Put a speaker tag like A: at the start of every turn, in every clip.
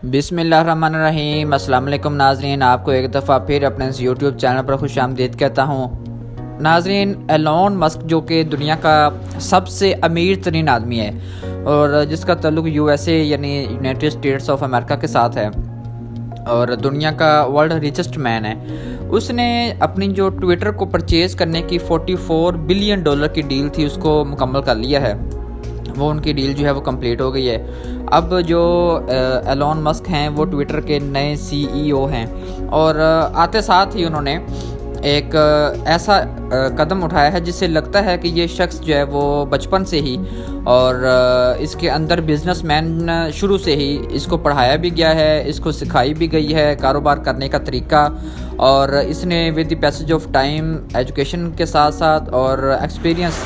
A: बिस्मिल्लाहिर्रहमानिर्रहीम। अस्सलाम वालेकुम नाज़रीन, आपको एक दफ़ा फिर अपने इस यूट्यूब चैनल पर खुश आमदीद कहता हूँ। नाज़रीन, एलोन मस्क जो कि दुनिया का सबसे अमीर तरीन आदमी है और जिसका ताल्लुक यूएसए यानी यूनाइटेड स्टेट्स ऑफ अमेरिका के साथ है और दुनिया का वर्ल्ड रिचेस्ट मैन है, उसने अपनी जो ट्विटर को परचेज़ करने की $44 बिलियन की डील थी उसको मुकम्मल कर लिया है। वो उनकी डील जो है वो कंप्लीट हो गई है। अब जो एलोन मस्क हैं वो ट्विटर के नए सीईओ हैं और आते साथ ही उन्होंने एक ऐसा कदम उठाया है जिससे लगता है कि ये शख्स जो है वो बचपन से ही और इसके अंदर बिजनेसमैन शुरू से ही इसको पढ़ाया भी गया है, इसको सिखाई भी गई है कारोबार करने का तरीका, और इसने with the passage of time education के साथ साथ और एक्सपीरियंस,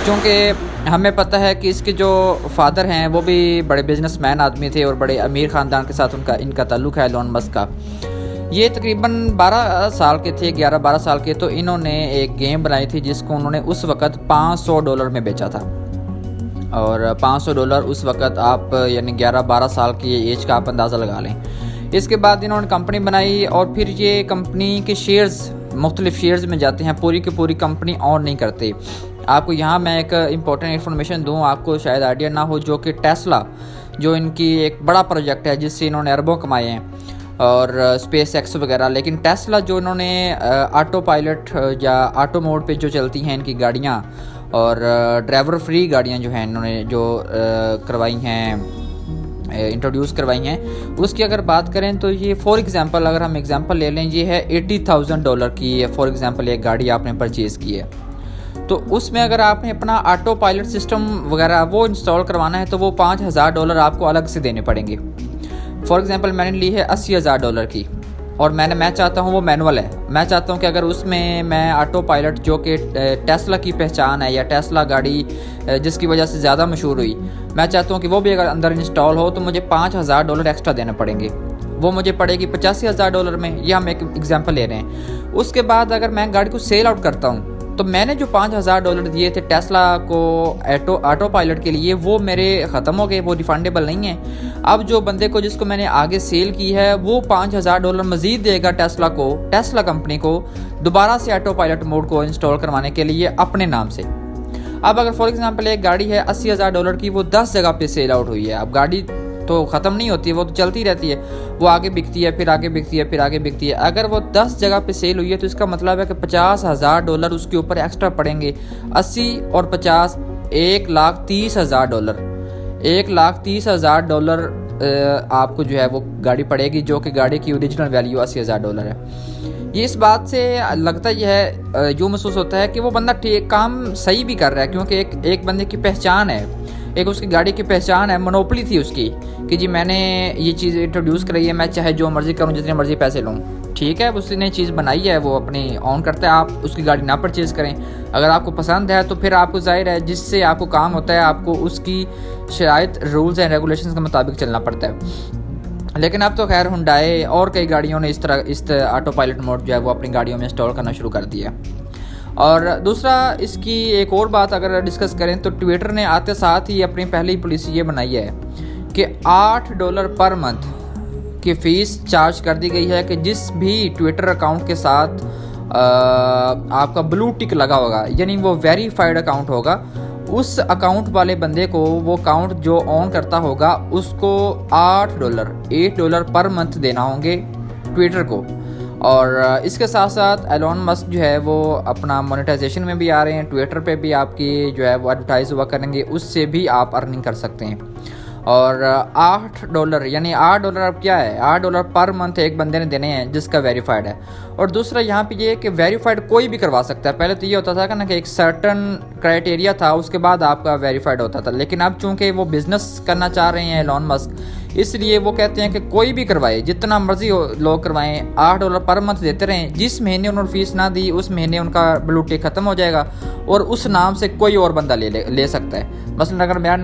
A: क्योंकि हमें पता है कि इसके जो फादर हैं वो भी बड़े बिजनेसमैन आदमी थे और बड़े अमीर ख़ानदान के साथ इनका ताल्लुक़ है एलोन मस्क का। ये तकरीबन 12 साल के थे, 11-12 साल के, तो इन्होंने एक गेम बनाई थी जिसको उन्होंने उस वक़्त $500 में बेचा था। और $500 उस वक़्त आप यानी 11-12 साल की एज का आप अंदाज़ा लगा लें। इसके बाद इन्होंने कंपनी बनाई और फिर ये कंपनी के शेयर्स मुख्तलिफ शेयर्स में जाते हैं, पूरी की पूरी कंपनी ऑन नहीं करते। आपको यहाँ मैं एक इम्पॉर्टेंट इन्फॉर्मेशन दूँ, आपको शायद आइडिया ना हो, जो कि टेस्ला जो इनकी एक बड़ा प्रोजेक्ट है जिससे इन्होंने अरबों कमाए हैं और स्पेस एक्स वगैरह, लेकिन टेस्ला जो इन्होंने ऑटो पायलट या ऑटो मोड पे जो चलती हैं इनकी गाड़ियाँ और ड्राइवर फ्री गाड़ियाँ जो हैं इन्होंने जो करवाई हैं, इंट्रोड्यूस करवाई हैं, उसकी अगर बात करें तो ये फॉर एग्ज़ाम्पल अगर हम एग्ज़ाम्पल ले लें, ये है $80,000 की फॉर एग्ज़ाम्पल एक गाड़ी आपने परचेज़ की है, तो उसमें अगर आपने अपना ऑटो पायलट सिस्टम वगैरह वो इंस्टॉल करवाना है तो वो $5,000 आपको अलग से देने पड़ेंगे। फॉर एग्ज़ाम्पल मैंने ली है $80,000 की और मैं चाहता हूँ वो मैनुअल है, मैं चाहता हूँ कि अगर उसमें मैं ऑटो पायलट जो कि टेस्ला की पहचान है या टेस्ला गाड़ी जिसकी वजह से ज़्यादा मशहूर हुई, मैं चाहता हूँ कि वो भी अगर अंदर इंस्टॉल हो तो मुझे $5,000 एक्स्ट्रा देने पड़ेंगे। वो मुझे पड़ेगी $85,000 में, ये हम एक एग्जांपल ले रहे हैं। उसके बाद अगर मैं गाड़ी को सेल आउट करता हूँ तो मैंने जो $5,000 दिए थे टेस्ला को ऑटो पायलट के लिए वो मेरे ख़त्म हो गए, वो रिफंडेबल नहीं है। अब जो बंदे को जिसको मैंने आगे सेल की है वो $5,000 मज़ीद देगा टेस्ला कंपनी को दोबारा से ऑटो पायलट मोड को इंस्टॉल करवाने के लिए अपने नाम से। अब अगर फॉर एग्ज़ाम्पल एक गाड़ी है $80,000 की, वो 10 जगह पे सेल आउट हुई है। अब गाड़ी तो ख़त्म नहीं होती है, वो तो चलती रहती है, वो आगे बिकती है, फिर आगे बिकती है, फिर आगे बिकती है। अगर वो 10 जगह पे सेल हुई है तो इसका मतलब है कि $50,000 उसके ऊपर एक्स्ट्रा पड़ेंगे। 80 और 50 $1,30,000 $1,30,000 आपको जो है वो गाड़ी पड़ेगी, जो कि गाड़ी की ओरिजिनल वैल्यू $80,000 है। ये इस बात से लगता यह है, यूँ महसूस होता है कि वो बंदा ठीक काम सही भी कर रहा है, क्योंकि एक बंदे की पहचान है, एक उसकी गाड़ी की पहचान है, मोनोपोली थी उसकी कि जी मैंने ये चीज़ इंट्रोड्यूस कराई है, मैं चाहे जो मर्ज़ी करूँ, जितने मर्ज़ी पैसे लूँ, ठीक है। उसने चीज़ बनाई है, वो अपनी ऑन करता है, आप उसकी गाड़ी ना परचेज़ करें। अगर आपको पसंद है तो फिर आपको जाहिर है जिससे आपको काम होता है आपको उसकी शराइत रूल्स एंड रेगुलेशंस के मुताबिक चलना पड़ता है। लेकिन अब तो खैर हुंडई और कई गाड़ियों ने इस ऑटो पायलट मोड जो है वो अपनी गाड़ियों में इंस्टॉल करना शुरू कर दिया। और दूसरा, इसकी एक और बात अगर डिस्कस करें तो ट्विटर ने आते साथ ही अपनी पहली पॉलिसी ये बनाई है कि $8 पर मंथ की फ़ीस चार्ज कर दी गई है कि जिस भी ट्विटर अकाउंट के साथ आपका ब्लू टिक लगा होगा, यानी वो वेरीफाइड अकाउंट होगा, उस अकाउंट वाले बंदे को वो अकाउंट जो ऑन करता होगा उसको $8 पर मंथ देना होंगे ट्विटर को। और इसके साथ साथ एलोन मस्क जो है वो अपना मोनेटाइजेशन में भी आ रहे हैं, ट्विटर पे भी आपकी जो है वो एडवर्टाइज हुआ करेंगे, उससे भी आप अर्निंग कर सकते हैं। और $8 यानी $8 अब क्या है, $8 पर मंथ एक बंदे ने देने हैं जिसका वेरीफाइड है। और दूसरा यहाँ पे ये है कि वेरीफाइड कोई भी करवा सकता है। पहले तो ये होता था ना कि एक सर्टन क्राइटेरिया था, उसके बाद आपका वेरीफाइड होता था, लेकिन अब चूँकि वो बिज़नेस करना चाह रहे हैं एलोन मस्क, इसलिए वो कहते हैं कि कोई भी करवाए, जितना मर्जी लोग करवाएं, $8 पर मंथ देते रहें। जिस महीने उन्होंने फ़ीस ना दी उस महीने उनका ब्लू टिक ख़त्म हो जाएगा और उस नाम से कोई और बंदा ले सकता है। मसलन अगर मेरा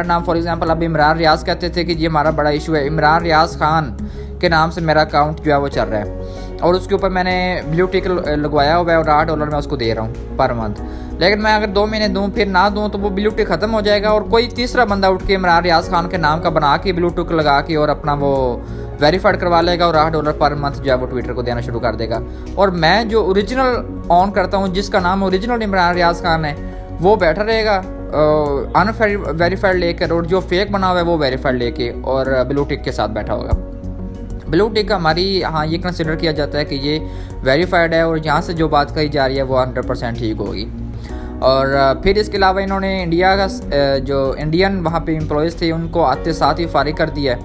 A: नाम फॉर एग्ज़ाम्पल अब इमरान रियाज़ कहते थे कि ये हमारा बड़ा इशू है, इमरान रियाज़ खान के नाम से मेरा अकाउंट जो है वो चल रहा है और उसके ऊपर मैंने ब्लू टिक लगवाया हुआ है और $8 मैं उसको दे रहा हूँ पर मंथ। लेकिन मैं अगर 2 महीने दूँ फिर ना दूँ तो वो ब्लू टिक ख़त्म हो जाएगा और कोई तीसरा बंदा उठ के इमरान रियाज खान के नाम का बना के ब्लू टिक लगा के और अपना वो वेरीफाइड करवा लेगा और $8 पर मंथ जो है वो ट्विटर को देना शुरू कर देगा। और मैं जो ओरिजिनल ऑन करता हूँ, जिसका नाम ओरिजिनल इमरान रियाज खान है, वो बैठा रहेगा अनवेरीफाइड लेकर, और जो फेक बना हुआ है वो वेरीफाइड लेके और ब्लू टिक के साथ बैठा होगा। ब्लू टिक हमारी हाँ ये कंसिडर किया जाता है कि ये वेरीफाइड है और यहाँ से जो बात कही जा रही है वो 100% ठीक होगी। और फिर इसके अलावा इन्होंने इंडिया का जो इंडियन वहाँ पे एम्प्लॉयज़ थे उनको आते साथ ही फारिग कर दिया है,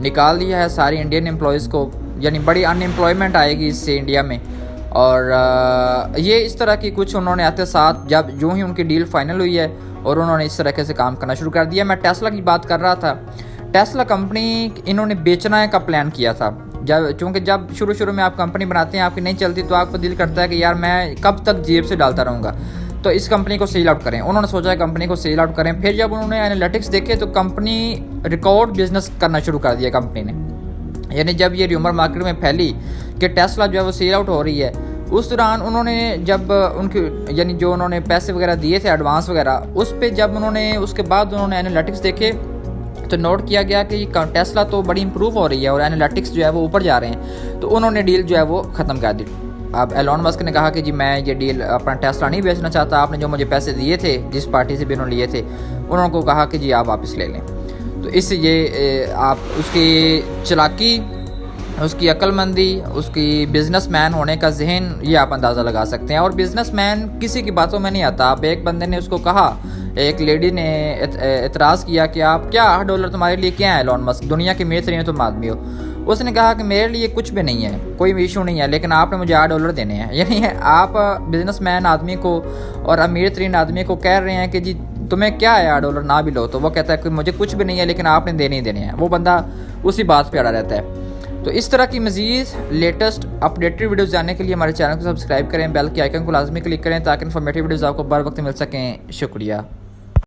A: निकाल दिया है सारी इंडियन एम्प्लॉयज़ को, यानी बड़ी अनएम्प्लॉयमेंट आएगी इससे इंडिया में। और ये इस तरह की कुछ उन्होंने आते साथ जब यूँ ही उनकी डील फाइनल हुई है और उन्होंने इस तरीके से काम करना शुरू कर दिया। मैं टेस्ला की बात कर रहा था, टेस्ला कंपनी इन्होंने बेचना का प्लान किया था। चूँकि जब शुरू में आप कंपनी बनाते हैं, आपकी नहीं चलती, तो आपको दिल करता है कि यार मैं कब तक जेब से डालता रहूँगा, तो इस कंपनी को सेल आउट करें। उन्होंने सोचा है कंपनी को सेल आउट करें। फिर जब उन्होंने एनालिटिक्स देखे तो कंपनी रिकॉर्ड बिजनेस करना शुरू कर दिया कंपनी ने। यानी जब ये र्यूमर मार्केट में फैली कि टेस्ला जो है वो सेल आउट हो रही है, उस दौरान उन्होंने जब उनके यानी जो उन्होंने पैसे वगैरह दिए थे एडवांस वगैरह, उस पर जब उन्होंने उसके बाद उन्होंने एनालिटिक्स देखे तो नोट किया गया कि टेस्ला तो बड़ी इंप्रूव हो रही है और एनालिटिक्स जो है वो ऊपर जा रहे हैं, तो उन्होंने डील जो है वो ख़त्म कर दी। अब एलोन मस्क ने कहा कि जी मैं ये डील अपना टेस्ला नहीं बेचना चाहता, आपने जो मुझे पैसे दिए थे, जिस पार्टी से भी उन्होंने लिए थे, उन्होंने कहा कि जी आप वापस ले लें। तो इससे ये आप उसकी चालाकी, उसकी अक्लमंदी, उसकी बिजनेसमैन होने का जहन, ये आप अंदाज़ा लगा सकते हैं। और बिजनेसमैन किसी की बातों में नहीं आता। आप एक बंदे ने उसको कहा, एक लेडी ने एतराज़ किया कि आप क्या $8 तुम्हारे लिए क्या है एलोन मस्क, दुनिया के अमीर तरीन तुम आदमी हो। उसने कहा कि मेरे लिए कुछ भी नहीं है, कोई भी इशू नहीं है, लेकिन आपने मुझे $8 देने हैं। यानी आप बिजनेसमैन आदमी को और अमीर तरीन आदमी को कह रहे हैं कि जी तुम्हें क्या है $8 ना भी लो, तो वो कहता है कि मुझे कुछ भी नहीं है लेकिन आपने देने ही देने हैं। वो बंदा उसी बात पे अड़ा रहता है। तो इस तरह की मज़ीद लेटेस्ट अपडेटेड वीडियोज़ जानने के लिए हमारे चैनल को सब्सक्राइब करें, बेल के आइकन को लाजमी क्लिक करें ताकि इन्फॉर्मेटिव वीडियोज़ आपको बर वक्त मिल सकें। शुक्रिया।